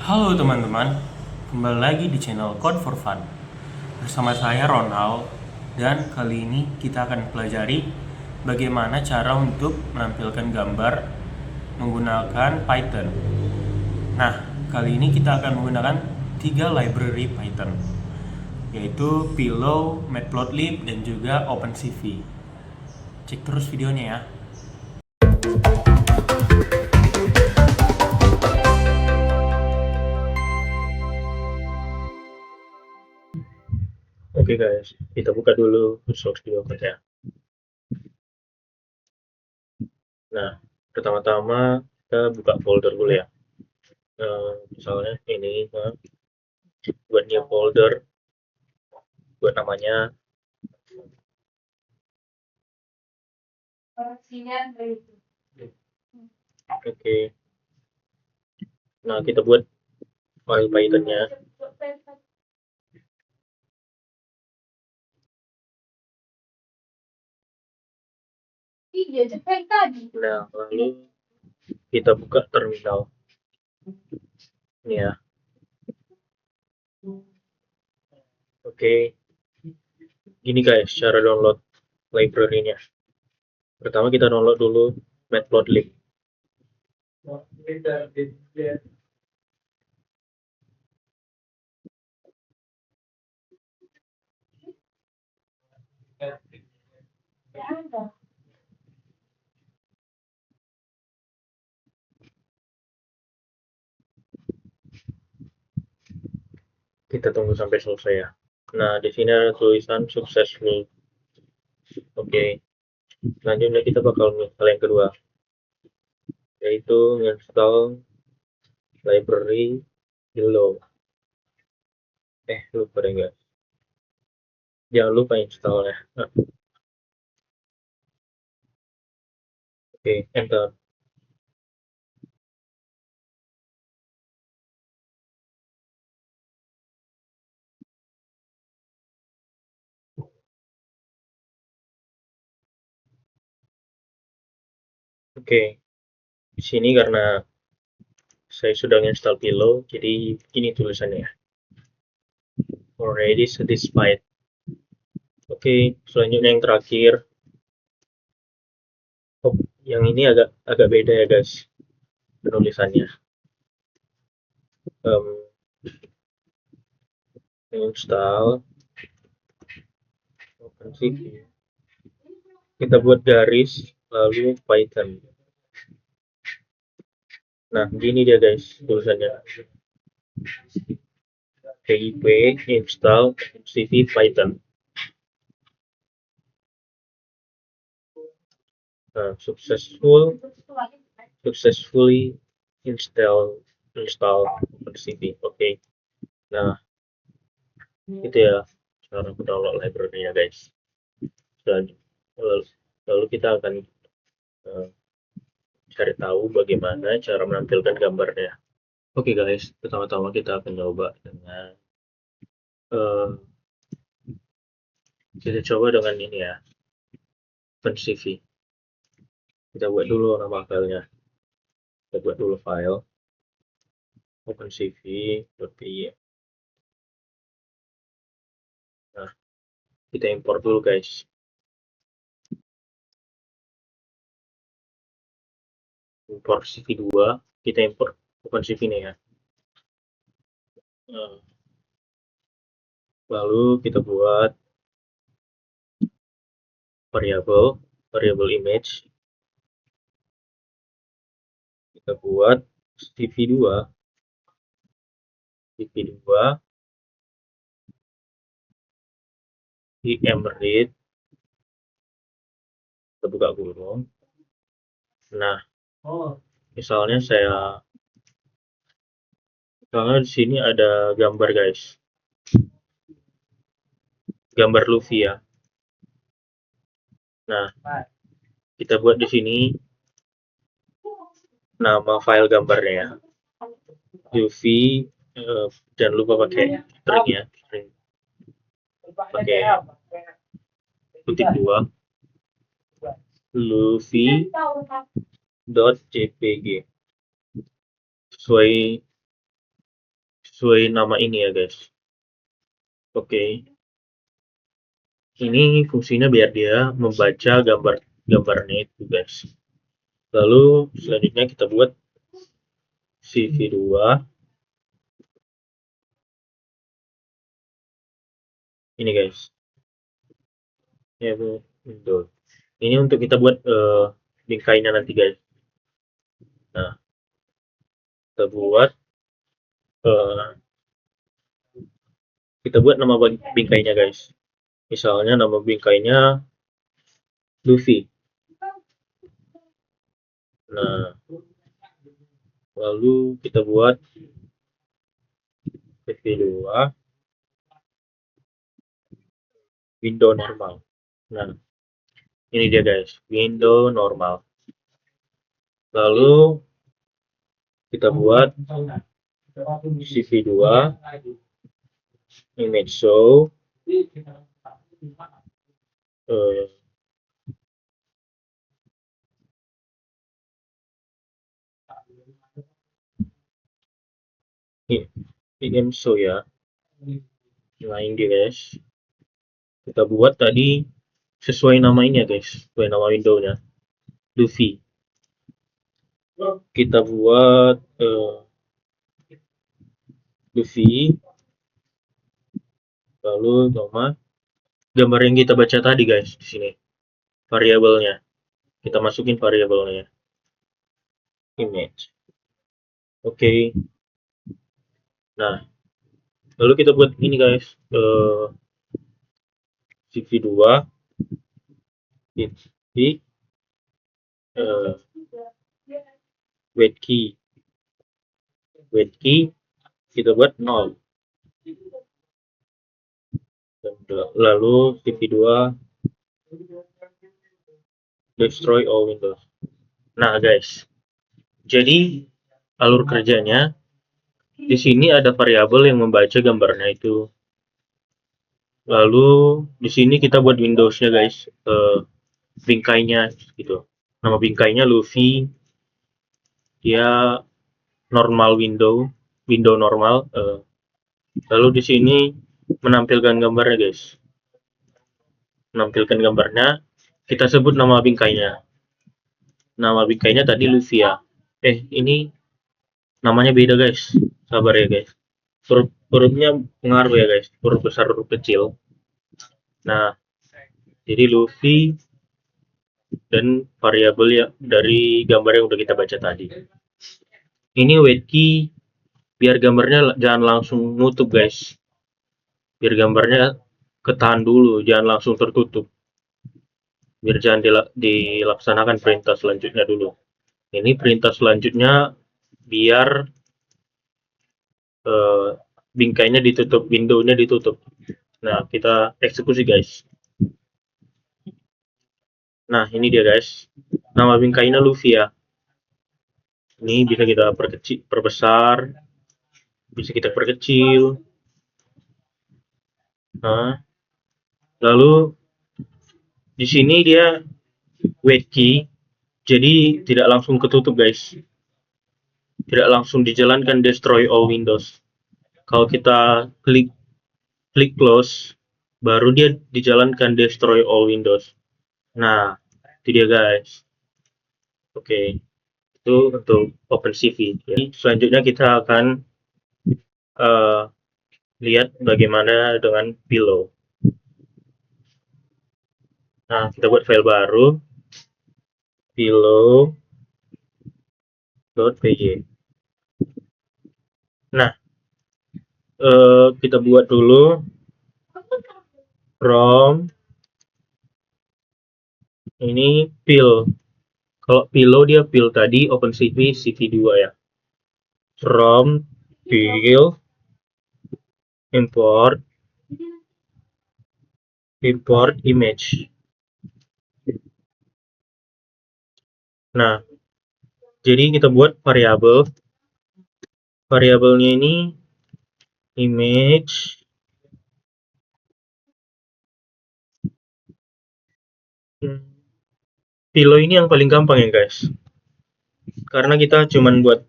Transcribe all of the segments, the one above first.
Halo teman-teman, kembali lagi di channel Code for Fun. Bersama saya Ronald, dan kali ini kita akan pelajari bagaimana cara untuk menampilkan gambar menggunakan Python. Nah, kali ini kita akan menggunakan 3 library Python, yaitu Pillow, Matplotlib, dan juga OpenCV. Cek terus videonya ya. Oke guys, kita buka dulu Visual Studio Code ya. Nah, pertama-tama kita buka folder dulu ya. Misalnya ini buat new folder, buat namanya. Oke. Nah, kita buat file Python-nya. Nah, lalu kita buka terminal. Ini ya. Oke. Gini guys, cara download library-nya. Pertama kita download dulu Matplotlib. Kita tunggu sampai selesai ya. Nah, di sini ada tulisan successful. Oke. Selanjutnya kita bakal hal yang kedua, yaitu install library below. Lupa deh guys. Jangan lupa installnya. Oke, enter. Oke, di sini karena saya sudah install Pillow, jadi ini tulisannya. Already satisfied. Oke, selanjutnya yang terakhir. Oh, yang ini agak beda ya guys, penulisannya. Install OpenCV. Kita buat garis lalu Python. Nah, gini dia guys tulisannya. pip install OpenCV Python. Nah, successfully install OpenCV. Oke. Nah, itu ya cara mendownload library-nya guys. Lalu kita akan cari tahu bagaimana cara menampilkan gambarnya. Oke guys, pertama-tama kita akan coba dengan ini ya, OpenCV. Kita buat dulu nama filenya. Kita buat dulu file OpenCV.py. Nah, kita import dulu guys. Import CV2, kita import OpenCV nih ya. Lalu kita buat variable image. Kita buat CV2 imread. Kita buka kurung. Nah, misalnya di sini ada gambar guys, gambar Luffy ya. Nah, kita buat di sini nama file gambarnya ya, Luffy. Jangan lupa pakai string ya, pakai kutip 2, Luffy.jpg, sesuai sesuai nama ini ya guys. Oke, ini fungsinya biar dia membaca gambarnya itu guys. Lalu selanjutnya kita buat CV2. Ini guys, ya betul. Ini untuk kita buat bingkainya nanti guys. Nah, kita buat uh, nama bingkainya guys. Misalnya nama bingkainya Luffy. Nah, lalu kita buat CV2 window normal. Nah, ini dia guys, window normal. Lalu kita buat CV2 image show im show ya. Nah, ini dia guys, kita buat tadi sesuai nama ini ya guys, sesuai nama windownya Luffy. Kita buat Luffy, lalu gambar yang kita baca tadi guys di sini, variabelnya kita masukin variabelnya image. Oke. Nah, lalu kita buat ini guys, CV2 di weight key kita buat 0. Lalu CV2 destroy all windows. Nah guys, jadi alur kerjanya di sini ada variabel yang membaca gambarnya itu. Lalu di sini kita buat Windowsnya guys, bingkainya gitu. Nama bingkainya Luffy. Dia normal window normal. Lalu di sini menampilkan gambarnya guys. Menampilkan gambarnya, kita sebut nama bingkainya. Nama bingkainya tadi Luffy ya. Ini namanya beda guys. Sabar ya guys. Hurufnya pengaruh ya guys. Huruf besar, huruf kecil. Nah, jadi Luffy dan variabel ya dari gambar yang udah kita baca tadi. Ini weight key biar gambarnya jangan langsung nutup guys. Biar gambarnya ketahan dulu, jangan langsung tertutup. Biar jangan dilaksanakan perintah selanjutnya dulu. Ini perintah selanjutnya biar bingkainya ditutup, windownya ditutup. Nah, kita eksekusi guys. Nah, ini dia guys. Nama bingkainya Luffy ya. Ini bisa kita perbesar, bisa kita perkecil. Nah, lalu di sini dia weight key, jadi tidak langsung ketutup guys. Tidak langsung dijalankan destroy all windows. Kalau kita klik close, baru dia dijalankan destroy all windows. Nah, itu dia guys. Oke, itu untuk OpenCV. Jadi selanjutnya kita akan lihat bagaimana dengan Pillow. Nah, kita buat file baru, pillow.py. Nah, kita buat dulu from ini pill. Kalau pillow dia pill tadi, OpenCV CV2 ya. From pill import image. Nah, jadi kita buat variabelnya ini image pillow ini yang paling gampang ya guys, karena kita cuman buat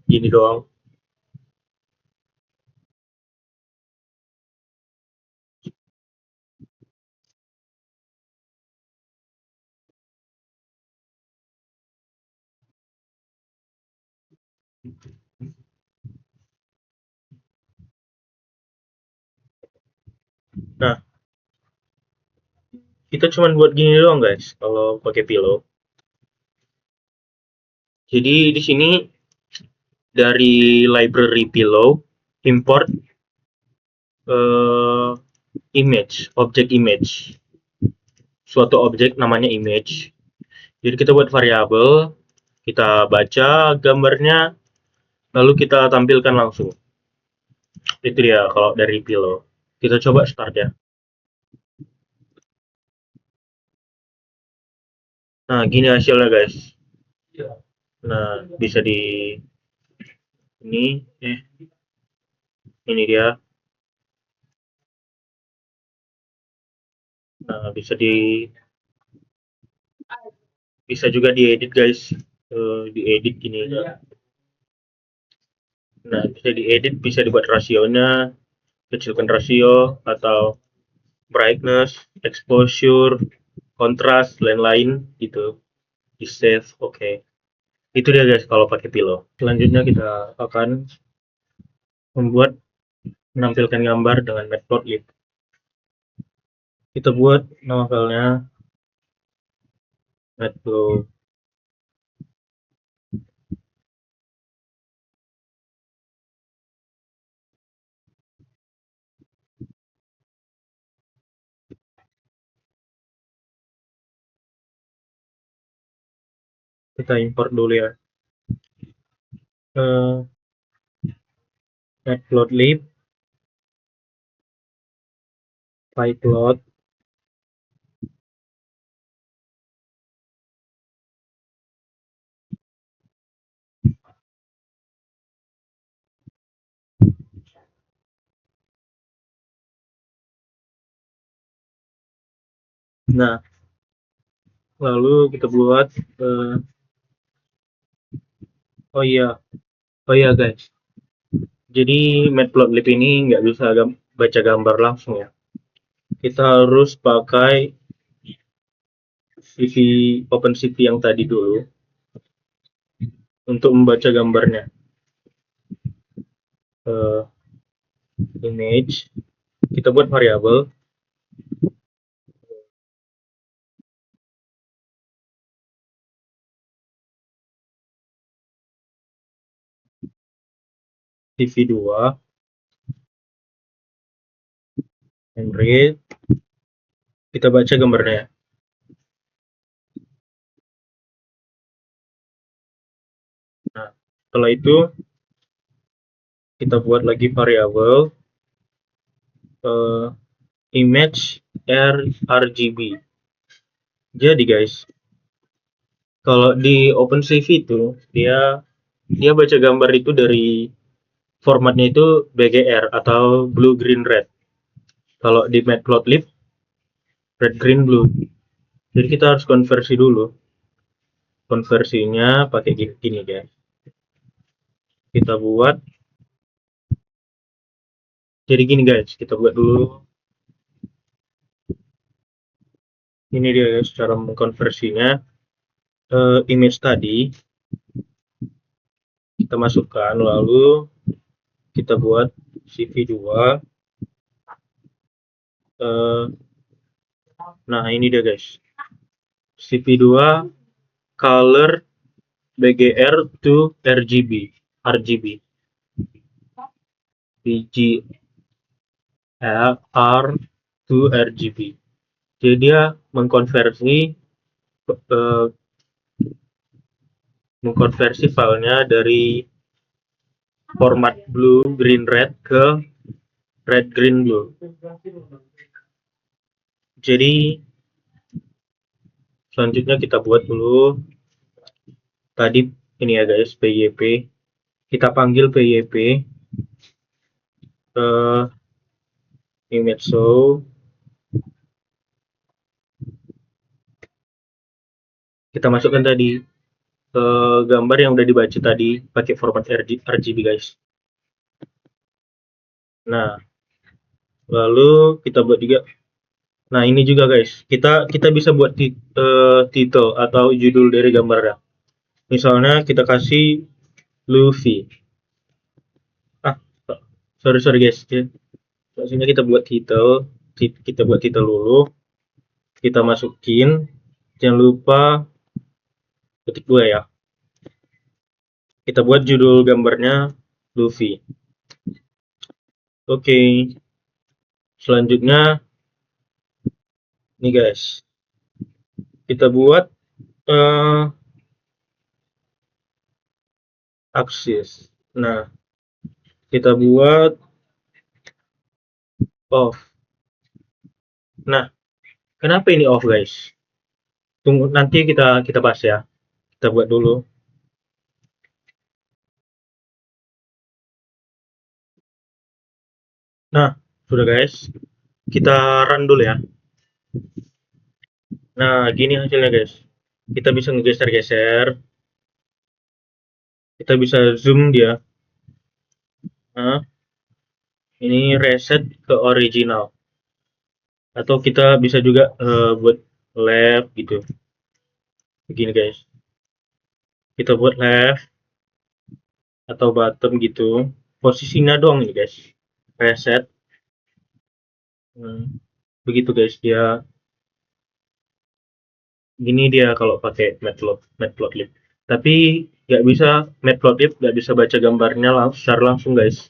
gini doang. Nah, kita cuman buat gini doang guys kalau pakai pillow. Jadi di sini dari library pillow import eh, image, objek image, suatu objek namanya image. Jadi kita buat variabel, kita baca gambarnya, lalu kita tampilkan langsung. Itu dia kalau dari pillow. Kita coba start ya. Nah, gini hasilnya guys. Nah, bisa di ini, ini dia. Nah, bisa juga diedit guys. Diedit gini. Nah, bisa diedit, bisa dibuat rasionya, kecilkan rasio atau brightness, exposure, kontras, lain-lain gitu. Di save, oke. Itu dia guys kalau pakai pillow. Selanjutnya kita akan menampilkan gambar dengan matplotlib. Kita buat nama filenya matplotlib. Kita import dulu ya. Matplotlib, pyplot, nah lalu kita buat oh iya guys, jadi matplotlib ini nggak bisa baca gambar langsung ya, kita harus pakai CV OpenCV yang tadi dulu untuk membaca gambarnya. Image, kita buat variabel CV2 and read, kita baca gambarnya. Nah, setelah itu kita buat lagi variabel image RGB. Jadi guys, kalau di OpenCV itu dia baca gambar itu dari formatnya itu BGR atau blue green red. Kalau di Matplotlib red green blue. Jadi kita harus konversi dulu. Konversinya pakai gini guys. Kita buat jadi gini guys, kita buat dulu. Ini dia guys cara mengkonversinya. Image tadi kita masukkan, lalu kita buat CV2. Nah ini dia guys, CV2 color BGR to RGB BGR to RGB. Jadi dia mengkonversi filenya dari format blue green red ke red green blue. Jadi selanjutnya kita buat dulu tadi ini ya guys, PYP. Kita panggil PYP image show. Kita masukkan tadi gambar yang udah dibaca tadi pakai format RGB guys. Nah, lalu kita buat juga. Nah, ini juga guys, kita bisa buat title atau judul dari gambarnya. Misalnya kita kasih Luffy. Ah, sorry guys. Maksudnya kita buat title, kita buat title dulu, kita masukin. Jangan lupa ketik 2 ya. Kita buat judul gambarnya Luffy. Oke. Selanjutnya nih guys. Kita buat aksis. Nah, kita buat off. Nah, kenapa ini off guys? Tunggu nanti kita bahas ya. Kita buat dulu. Nah, sudah guys. Kita run dulu ya. Nah, gini hasilnya guys. Kita bisa ngegeser-geser. Kita bisa zoom dia. Nah, ini reset ke original. Atau kita bisa juga buat left gitu. Begini guys. Kita buat left atau bottom gitu. Posisinya doang ini guys. Reset. Begitu guys, dia gini dia kalau pakai Matplotlib. Tapi nggak bisa Matplotlib, nggak bisa baca gambarnya secara langsung guys.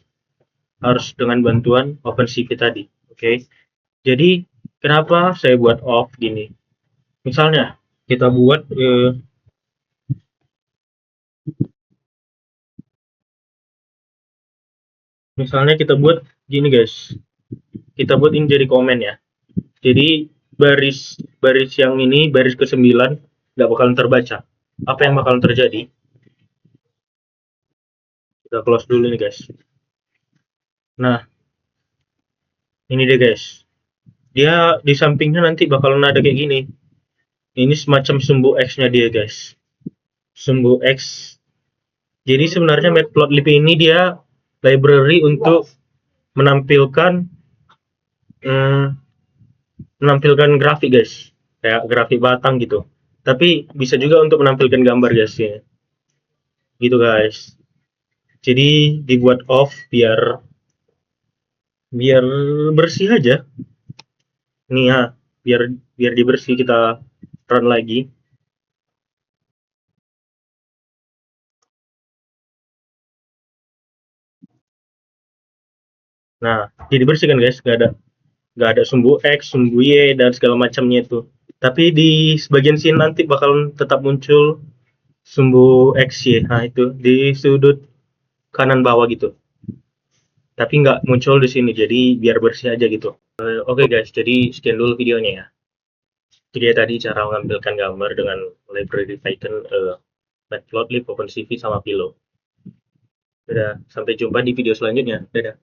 Harus dengan bantuan OpenCV tadi. Oke. Jadi kenapa saya buat off gini? Misalnya kita buat misalnya kita buat gini guys. Kita buat ini jadi komen ya. Jadi baris yang ini, baris ke-9 nggak bakalan terbaca. Apa yang bakalan terjadi? Kita close dulu nih guys. Nah, ini deh guys. Dia di sampingnya nanti bakalan ada kayak gini. Ini semacam sumbu X-nya dia guys. Sumbu X. Jadi sebenarnya Matplotlib ini dia library untuk menampilkan menampilkan grafik guys, kayak grafik batang gitu. Tapi bisa juga untuk menampilkan gambar guys ya. Gitu guys. Jadi dibuat off biar bersih aja. Nih ya, biar dibersih kita run lagi. Nah, jadi bersih kan guys, nggak ada sumbu X, sumbu Y dan segala macamnya itu. Tapi di sebagian sini nanti bakal tetap muncul sumbu X Y. Nah itu di sudut kanan bawah gitu. Tapi nggak muncul di sini, jadi biar bersih aja gitu. Oke guys, jadi sekian dulu videonya ya. Jadi dia tadi cara mengambilkan gambar dengan library Python, Matplotlib, OpenCV, sama Pillow. Dadah, sampai jumpa di video selanjutnya. Dadah.